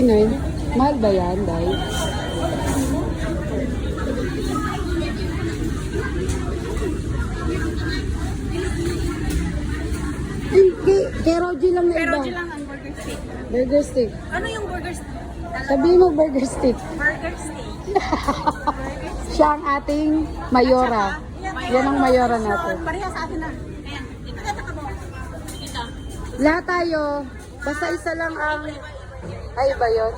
$59. Mahal ba yan, Day? Kay Rogie lang na iba. Pero di lang ang burger steak. Burger steak. Ano yung burger steak? Sabihin mo burger steak. Burger steak. Siya ang ating mayora. Yan ang mayora natin. Pareha sa atin na. Ayan. Ito ka ba? Ito. Lahat tayo. Basta isa lang ang... Ay ba yun?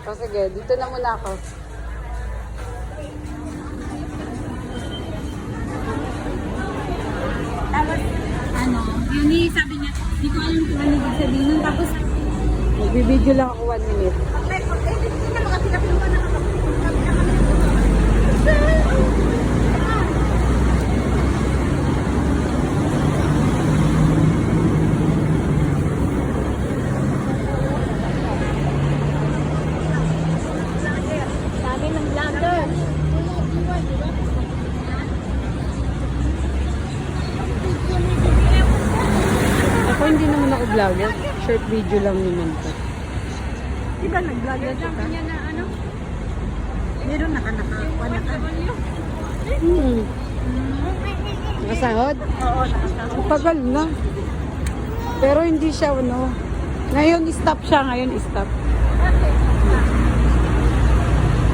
O sige, dito na muna ako. Tapos, ano, yun sabi niya, hindi ko alam kung ano ibig sabihin nun. Tapos, Magbibideo lang ako 1 minute. hindi na makapilapin mo na sabi ng vlogger. Ako hindi naman ako vlogger. Short video lang naman ko. Di ba nag-vlogger ka? Kanya na ano? Meron naka-nakakuha na ka. Nakasahod? Oo, nakasahod. Tagal na. Pero hindi siya ano. Ngayon stop siya. Ngayon stop.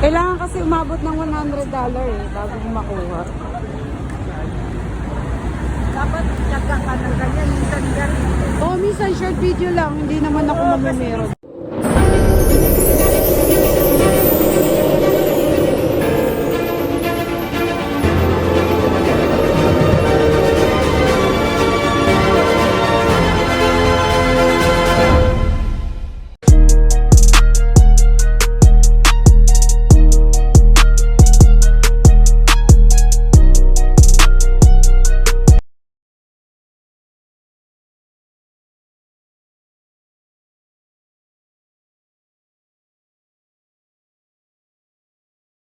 Kailangan kasi umabot ng $100 eh. Bago mo makuha. Dapat nagkaka ng ganyan. Minsan ganyan. Oo, minsan short video lang. Hindi naman ako mamimero.